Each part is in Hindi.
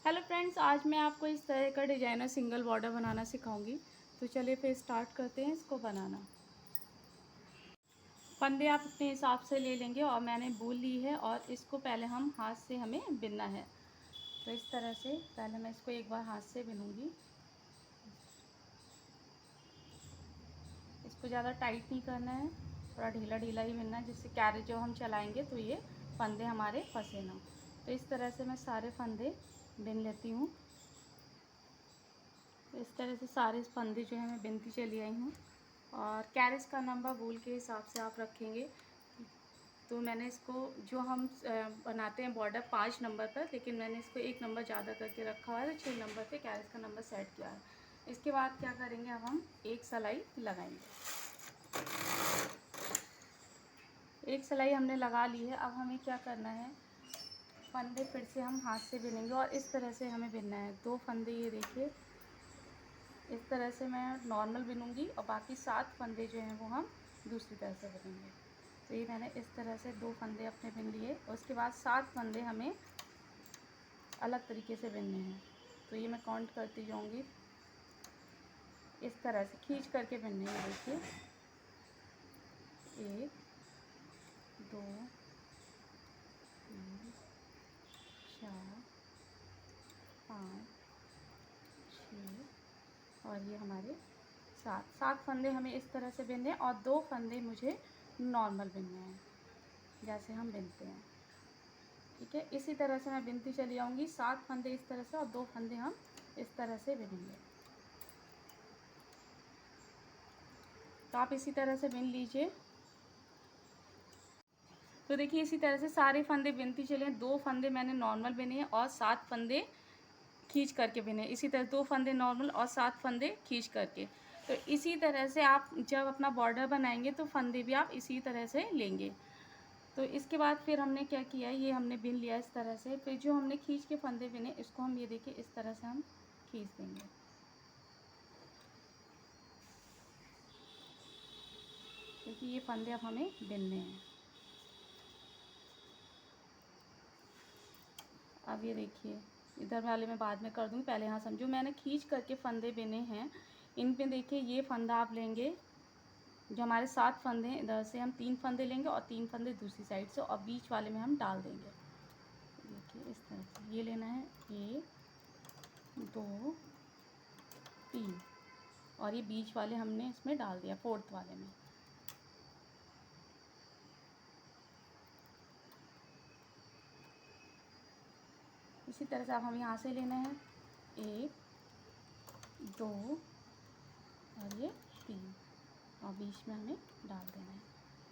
हेलो फ्रेंड्स, आज मैं आपको इस तरह का डिजाइनर सिंगल बॉर्डर बनाना सिखाऊंगी। तो चलिए फिर स्टार्ट करते हैं इसको बनाना। फंदे आप अपने हिसाब से ले लेंगे और मैंने बूल ली है और इसको पहले हम हाथ से हमें बिनना है। तो इस तरह से पहले मैं इसको एक बार हाथ से बिनूंगी। इसको ज़्यादा टाइट नहीं करना है, थोड़ा ढीला ढीला ही बिनना है, जिससे कैरेज जो हम चलाएंगे तो ये फंदे हमारे फंसे ना। तो इस तरह से मैं सारे फंदे बिन लेती हूँ। इस तरह से सारे फंदे जो है मैं बिनती चली आई हूँ। और कैरेज का नंबर वूल के हिसाब से आप रखेंगे। तो मैंने इसको जो हम बनाते हैं बॉर्डर 5 नंबर पर, लेकिन मैंने इसको 1 नंबर ज़्यादा करके रखा हुआ है, तो 6 नंबर पे कैरेज का नंबर सेट किया है। इसके बाद क्या करेंगे, अब हम एक सिलाई लगाएंगे। एक सिलाई हमने लगा ली है। अब हमें क्या करना है, फंदे फिर से हम हाथ से बिनेंगे और इस तरह से हमें बिनना है। 2 फंदे ये देखिए, इस तरह से मैं नॉर्मल बिनूंगी और बाकी 7 फंदे जो हैं वो हम दूसरी तरह से बिनेंगे। तो ये मैंने इस तरह से 2 फंदे अपने बिन लिए। उसके बाद 7 फंदे हमें अलग तरीके से बिनने हैं। तो ये मैं काउंट करती जाऊंगी, इस तरह से खींच करके बिनने हैं। देखिए 1 2 3 4 5 6 और ये हमारे 7 फंदे हमें इस तरह से बिनने हैं और 2 फंदे मुझे नॉर्मल बिनने हैं जैसे हम बिनते हैं। ठीक है, इसी तरह से मैं बिनती चली आऊँगी। 7 फंदे इस तरह से और 2 फंदे हम इस तरह से बिनेंगे। तो आप इसी तरह से बिन लीजिए। तो देखिए इसी तरह से सारे फंदे बिनती चले। 2 फंदे मैंने नॉर्मल बिने हैं और 7 फंदे खींच करके बिने। इसी तरह 2 फंदे नॉर्मल और 7 फंदे खींच करके। तो इसी तरह से आप जब अपना बॉर्डर बनाएंगे तो फंदे भी आप इसी तरह से लेंगे। तो इसके बाद फिर हमने क्या किया, ये हमने बिन लिया इस तरह से। फिर जो हमने खींच के फंदे बिने, इसको हम ये देखिए इस तरह से हम खींच देंगे, क्योंकि ये फंदे अब हमें बिनने हैं। अब ये देखिए, इधर वाले मैं बाद में कर दूँगी, पहले यहाँ समझो। मैंने खींच करके फंदे बिने हैं। इन पे देखिए ये फंदा आप लेंगे, जो हमारे 7 फंदे हैं, इधर से हम 3 फंदे लेंगे और 3 फंदे दूसरी साइड से, और बीच वाले में हम डाल देंगे। देखिए इस तरह से ये लेना है, 1 2 3, और ये बीच वाले हमने इसमें डाल दिया, 4th वाले में। इसी तरह से अब हम यहाँ से लेना है, 1 2 और ये 3, और बीच में हमें डाल देना है।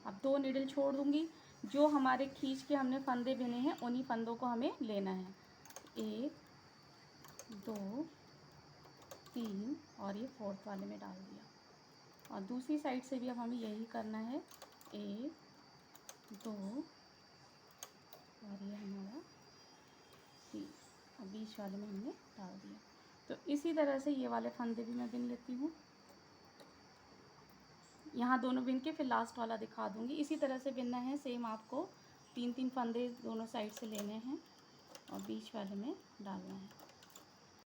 अब 2 नीडल छोड़ दूँगी। जो हमारे खींच के हमने फंदे बिने हैं उन्हीं फंदों को हमें लेना है, 1 2 3, और ये 4th वाले में डाल दिया। और दूसरी साइड से भी अब हमें यही करना है, 1 2 और ये हमारा 3, और बीच वाले में हमने डाल दिया। तो इसी तरह से ये वाले फंदे भी मैं बिन लेती हूँ। यहाँ दोनों बिन के फिर लास्ट वाला दिखा दूँगी। इसी तरह से बिनना है सेम आपको। 3-3 फंदे दोनों साइड से लेने हैं और बीच वाले में डालना है।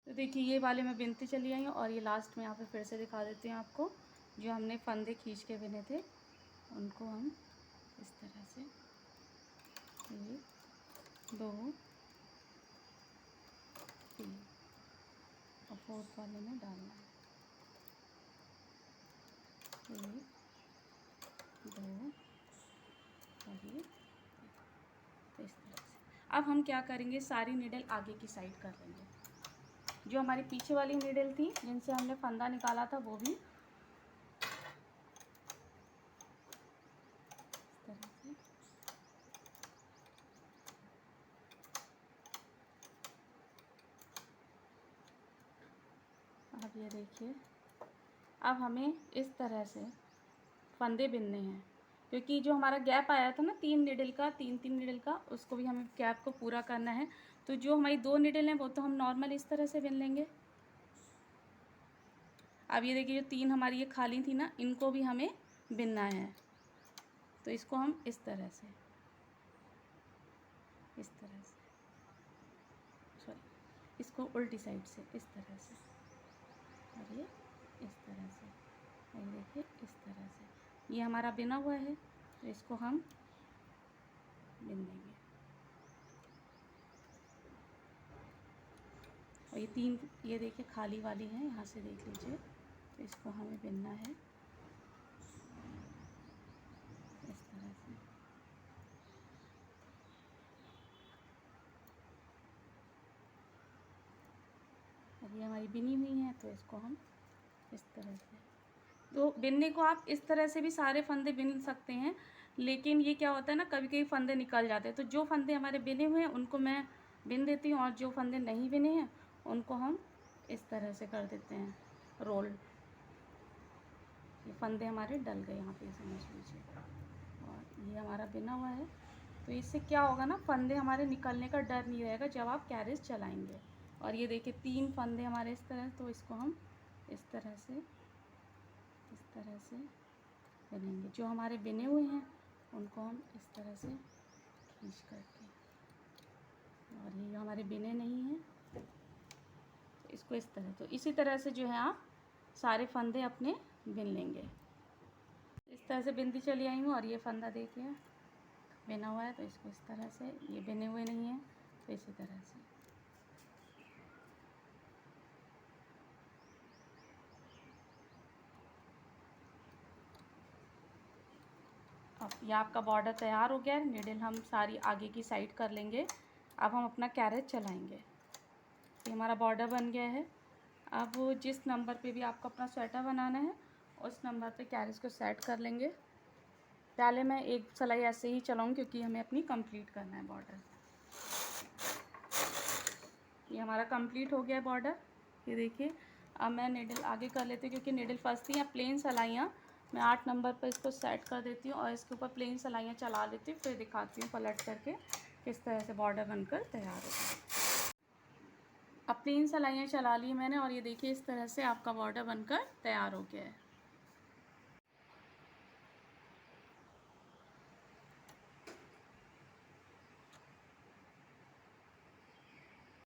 तो देखिए ये वाले मैं बिनती चली आई हूँ, और ये लास्ट में यहाँ पे फिर से दिखा देती हूँ आपको। जो हमने फंदे खींच के बिने थे उनको हम इस तरह से 1 2 3 और 4th वाले में डालना है, 1 2 और ये। तो इस तरह से अब हम क्या करेंगे, सारी नीडल आगे की साइड कर लेंगे। जो हमारी पीछे वाली नीडल थी जिनसे हमने फंदा निकाला था वो भी इस तरह से। अब ये देखिए, अब हमें इस तरह से फंदे बिनने हैं, क्योंकि जो हमारा गैप आया था ना 3 नीडल का, 3-3 नीडल का, उसको भी हमें गैप को पूरा करना है। तो जो हमारी 2 नीडल हैं वो तो हम नॉर्मल इस तरह से बिन लेंगे। अब ये देखिए जो 3 हमारी ये खाली थी ना, इनको भी हमें बिनना है। तो इसको हम इस तरह से इसको उल्टी साइड से इस तरह से, और ये इस तरह से, और देखिए इस तरह से। ये हमारा बिना हुआ है, तो इसको हम बिन देंगे। और ये 3 ये देखिए खाली वाली हैं, यहाँ से देख लीजिए, तो इसको हमें बिनना है इस तरह से। और ये हमारी बिनी हुई है, तो इसको हम इस तरह से। तो बिनने को आप इस तरह से भी सारे फंदे बिन सकते हैं, लेकिन ये क्या होता है ना, कभी कभी फंदे निकल जाते हैं। तो जो फंदे हमारे बिने हुए हैं उनको मैं बिन देती हूँ, और जो फंदे नहीं बिने हैं उनको हम इस तरह से कर देते हैं रोल। ये फंदे हमारे डल गए यहाँ पे, समझ लीजिए। और ये हमारा बिना हुआ है, तो इससे क्या होगा ना, फंदे हमारे निकलने का डर नहीं रहेगा जब आप कैरेज चलाएंगे। और ये देखिए 3 फंदे हमारे इस तरह, तो इसको हम इस तरह से बिनेंगे। जो हमारे बिने हुए हैं उनको हम इस तरह से खींच करके, और ये हमारे बिने नहीं हैं तो इसको इस तरह। तो इसी तरह से जो है आप सारे फंदे अपने बिन लेंगे। इस तरह से बिनती चली आई हूँ। और ये फंदा देखिए बिना हुआ है, तो इसको इस तरह से, ये बिने हुए नहीं हैं तो इसी तरह से। अब ये आपका बॉर्डर तैयार हो गया है। नीडल हम सारी आगे की साइड कर लेंगे। अब हम अपना कैरेज चलाएंगे। ये हमारा बॉर्डर बन गया है। अब जिस नंबर पे भी आपको अपना स्वेटर बनाना है उस नंबर पे कैरेज को सेट कर लेंगे। पहले मैं एक सिलाई ऐसे ही चलाऊँगी क्योंकि हमें अपनी कंप्लीट करना है बॉर्डर। ये हमारा कंप्लीट हो गया है बॉर्डर। ये देखिए, अब मैं नीडल आगे कर लेती हूँ क्योंकि नीडल फंसती हैं। प्लेन सिलाइयाँ मैं 8 नंबर पर इसको सेट कर देती हूँ और इसके ऊपर प्लेन सिलाइयाँ चला लेती हूँ, फिर दिखाती हूँ पलट करके किस तरह से बॉर्डर बनकर तैयार होगा। अब प्लेन सिलाइयाँ चला ली मैंने और ये देखिए इस तरह से आपका बॉर्डर बनकर तैयार हो गया है।